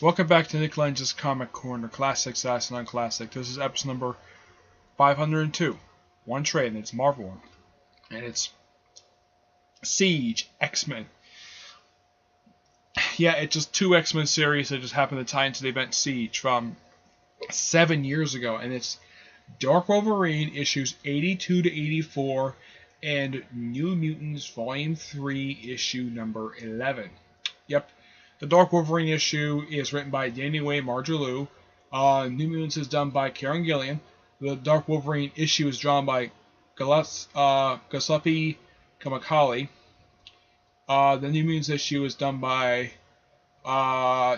Welcome back to Nick Lenz's Comic Corner, Classics, Last Non-Classic. This is episode number 502. One trade, and it's Marvel one. And it's Siege, X-Men. Yeah, it's just two X-Men series that just happened to tie into the event Siege from 7 years ago. And it's Dark Wolverine issues 82 to 84 and New Mutants Volume 3 issue number 11. Yep. The Dark Wolverine issue is written by Danny Way Marjolou. New Mutants is done by Karen Gillian. The Dark Wolverine issue is drawn by Giuseppe Kamakali. The New Mutants issue is done by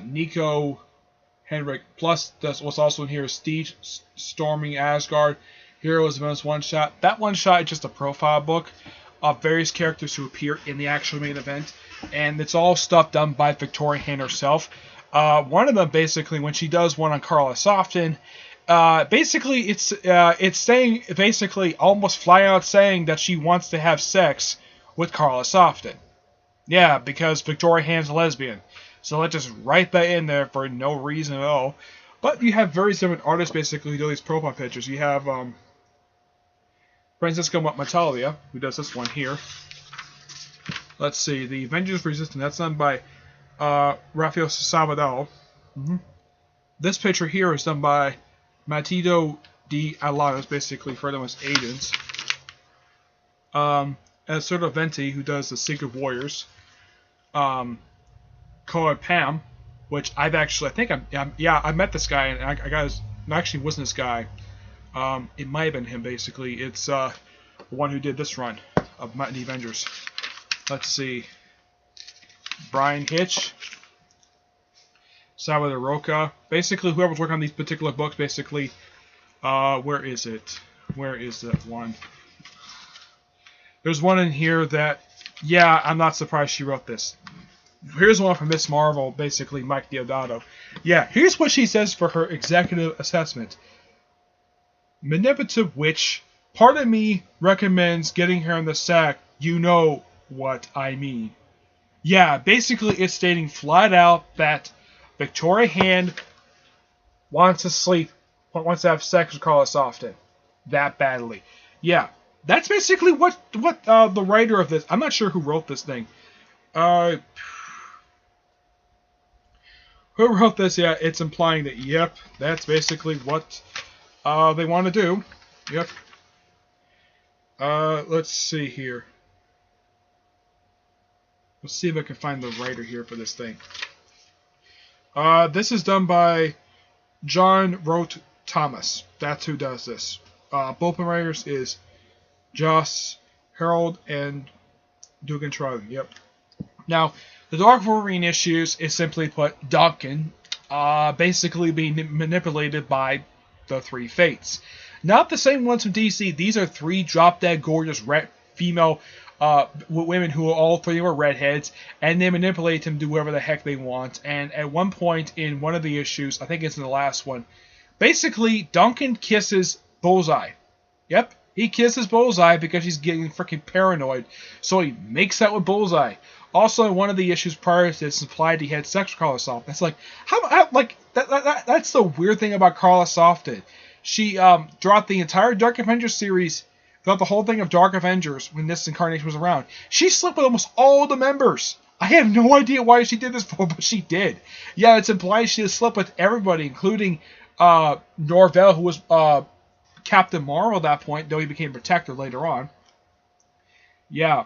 Nico Henrik. Plus, what's also in here is Steve Storming Asgard. Heroes Events One Shot. That one shot is just a profile book of various characters who appear in the actual main event. And it's all stuff done by Victoria Hand herself. One of them, basically, when she does one on Carla Softon, basically it's saying, basically, almost flat out saying that she wants to have sex with Carla Softon. Yeah, because Victoria Hand's a lesbian. So let's just write that in there for no reason at all. But you have various different artists, basically, who do these profile pictures. You have Francisco Matalia, who does this one here. Let's see, the Avengers Resistance, that's done by Rafael Salvador. This picture here is done by Matido de Alados, basically for them as agents. As sort of Venti, who does the Secret Warriors. Koa Pam, which I met this guy, and I got his, actually wasn't this guy. It might have been him, basically. It's the one who did this run of the Avengers. Let's see. Brian Hitch. Salvador Roca. Basically, whoever's working on these particular books, basically. Where is it? Where is that one? There's one in here that, yeah, I'm not surprised she wrote this. Here's one from Miss Marvel, basically, Mike Deodato. Yeah, here's what she says for her executive assessment. Manipulative witch, part of me recommends getting her in the sack, you know what I mean. Yeah, basically it's stating flat out that Victoria Hand wants to have sex with Carla Softon. That badly. Yeah, that's basically what the writer of this, I'm not sure who wrote this thing. Whoever wrote this, yeah, it's implying that, yep, that's basically what they want to do. Yep. Let's see here. Let's see if I can find the writer here for this thing. This is done by John Rote Thomas. That's who does this. Both writers is Joss Harold and Dugan Trout. Yep. Now, the Dark Wolverine issues is simply put Duncan basically being manipulated by the three Fates. Not the same ones from DC. These are three drop-dead gorgeous female women who all three were redheads, and they manipulate him to do whatever the heck they want. And at one point in one of the issues, I think it's in the last one, basically Duncan kisses Bullseye. Yep, he kisses Bullseye because he's getting freaking paranoid, so he makes out with Bullseye. Also, in one of the issues prior to this, implied he had sex with Carla Softon. That's like, that's the weird thing about Carla Softon. She, throughout the entire Dark Avengers series, throughout the whole thing of Dark Avengers, when this incarnation was around, she slept with almost all the members. I have no idea why she did this for, but she did. Yeah, it's implied she slept with everybody, including Norvell, who was Captain Marvel at that point, though he became Protector later on. Yeah.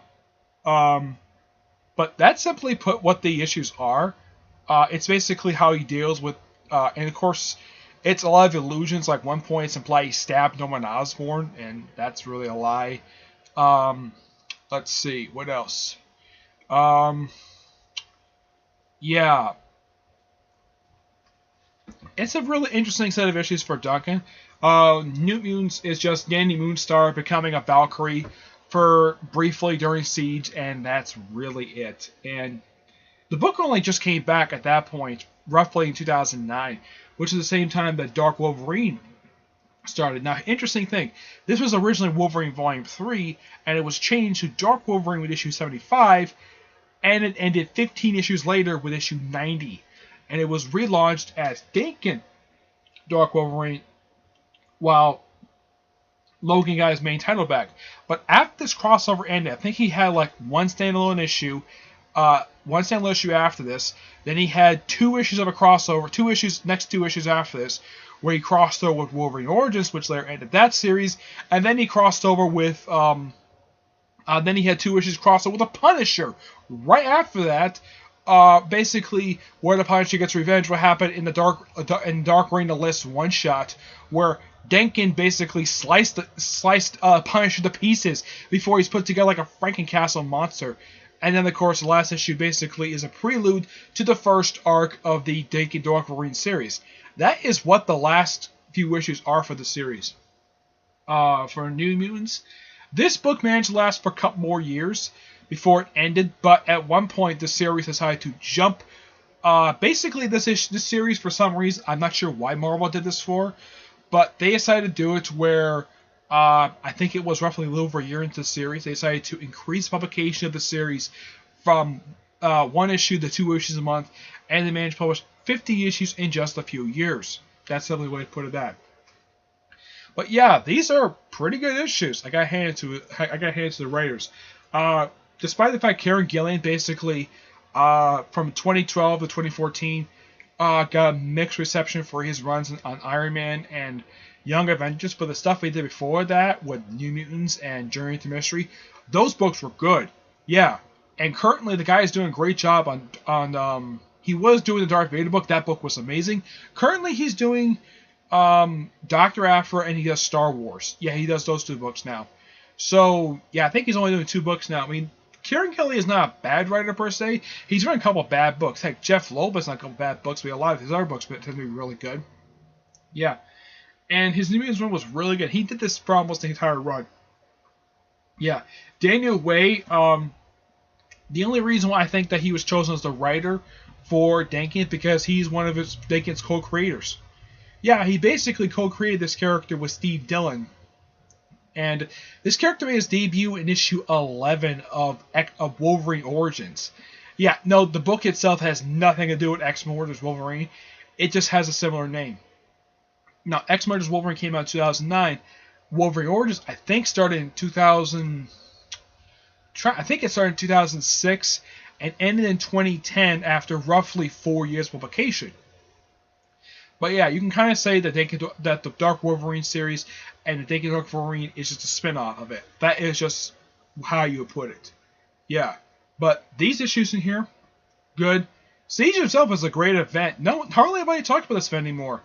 But that's simply put what the issues are. It's basically how he deals with, and of course, it's a lot of illusions. Like one point, it's implied he stabbed Norman Osborn, and that's really a lie. Let's see, what else? Yeah. It's a really interesting set of issues for Duncan. New Mutants is just Danny Moonstar becoming a Valkyrie for briefly during Siege, and that's really it. And the book only just came back at that point, roughly in 2009, which is the same time that Dark Wolverine started. Now, interesting thing, this was originally Wolverine Volume 3, and it was changed to Dark Wolverine with issue 75, and it ended 15 issues later with issue 90. and it was relaunched as Dinkin Dark Wolverine, while Logan got his main title back. But after this crossover ended, I think he had like one standalone issue after this. Then he had 2 issues of a crossover, 2 issues, next 2 issues after this, where he crossed over with Wolverine Origins, which later ended that series, and then he crossed over with, then he had 2 issues crossover with the Punisher. Right after that, basically, where the Punisher gets revenge, what happened in Dark Reign of List one shot, where Denkin basically sliced Punisher to pieces before he's put together like a Frankencastle monster. And then, of course, the last issue basically is a prelude to the first arc of the Denkin Dark Wolverine series. That is what the last few issues are for the series. For New Mutants, this book managed to last for a couple more years before it ended, but at one point the series decided to jump. Basically, this series, for some reason, I'm not sure why Marvel did this for, but they decided to do it where I think it was roughly a little over a year into the series. They decided to increase publication of the series from 1 issue to 2 issues a month, and they managed to publish 50 issues in just a few years. That's the only way to put it that. But yeah, these are pretty good issues. I got handed to the writers. Despite the fact Kieran Gillen basically from 2012 to 2014 got a mixed reception for his runs on Iron Man and Young Avengers, but the stuff he did before that with New Mutants and Journey into Mystery, those books were good. Yeah, and currently the guy is doing a great job on he was doing the Darth Vader book. That book was amazing. Currently he's doing Dr. Aphra, and he does Star Wars. Yeah, he does those 2 books now. So yeah, I think he's only doing 2 books now. I mean, Kieran Gillen is not a bad writer per se. He's written a couple of bad books. Heck, Jeff Loeb has not a couple of bad books, but a lot of his other books tend to be really good. Yeah. And his New Mutants run was really good. He did this for almost the entire run. Yeah. Daniel Way, the only reason why I think that he was chosen as the writer for Denkin is because he's one of Denkin's co-creators. Yeah, he basically co-created this character with Steve Dillon. And this character made his debut in issue 11 of Wolverine Origins. Yeah, no, the book itself has nothing to do with X-Men Origins Wolverine. It just has a similar name. Now, X-Men Origins Wolverine came out in 2009. Wolverine Origins, I think, started in 2000. I think it started in 2006 and ended in 2010 after roughly 4 years of publication. But yeah, you can kind of say that that the Dark Wolverine series and the Denkin Dark Wolverine is just a spin-off of it. That is just how you would put it. Yeah, but these issues in here, good. Siege itself is a great event. No, hardly anybody talks about this event anymore.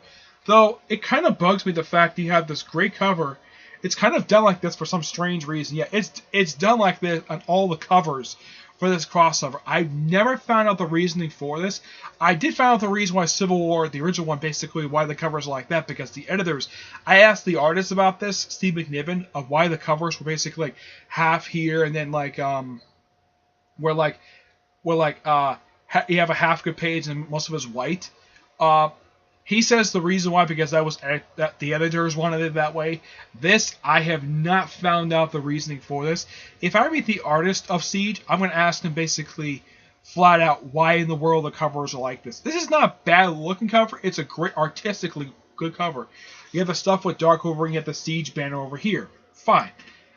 Though, it kind of bugs me the fact that you have this great cover. It's kind of done like this for some strange reason. Yeah, it's done like this on all the covers for this crossover. I've never found out the reasoning for this. I did find out the reason why Civil War, the original one, basically why the covers are like that, because the editors, I asked the artist about this, Steve McNiven, of why the covers were basically like half here and then like where you have a half good page and most of it's white. He says the reason why, because that the editors wanted it that way. This, I have not found out the reasoning for this. If I meet the artist of Siege, I'm going to ask him basically flat out why in the world the covers are like this. This is not a bad looking cover. It's a great, artistically good cover. You have the stuff with Dark Wolverine, you have the Siege banner over here. Fine.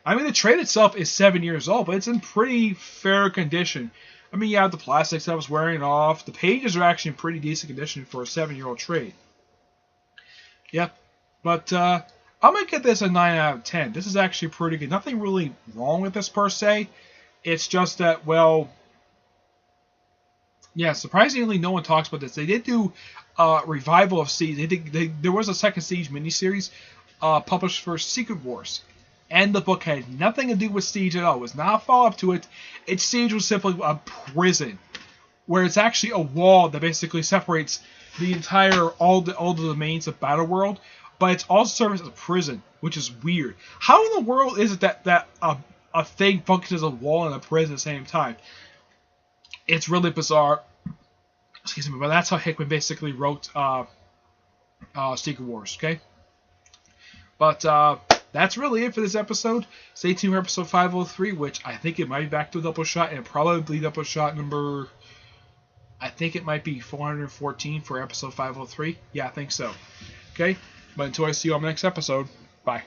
I mean, the trade itself is 7 years old, but it's in pretty fair condition. I mean, you have the plastics that was wearing off. The pages are actually in pretty decent condition for a 7-year-old trade. Yep. But I'm going to get this a 9 out of 10. This is actually pretty good. Nothing really wrong with this per se. It's just that, well, yeah, surprisingly no one talks about this. They did do revival of Siege. There was a second Siege miniseries published for Secret Wars. And the book had nothing to do with Siege at all. It was not a follow-up to it. Its Siege was simply a prison, where it's actually a wall that basically separates the entire all the domains of Battleworld, but it's also serves as a prison, which is weird. How in the world is it that a thing functions as a wall and a prison at the same time? It's really bizarre. Excuse me, but that's how Hickman basically wrote Secret Wars. Okay, but that's really it for this episode. Stay tuned for episode 503, which I think it might be back to a double shot, and probably double shot number I think it might be 414 for episode 503. Yeah, I think so. Okay, but until I see you on the next episode, bye.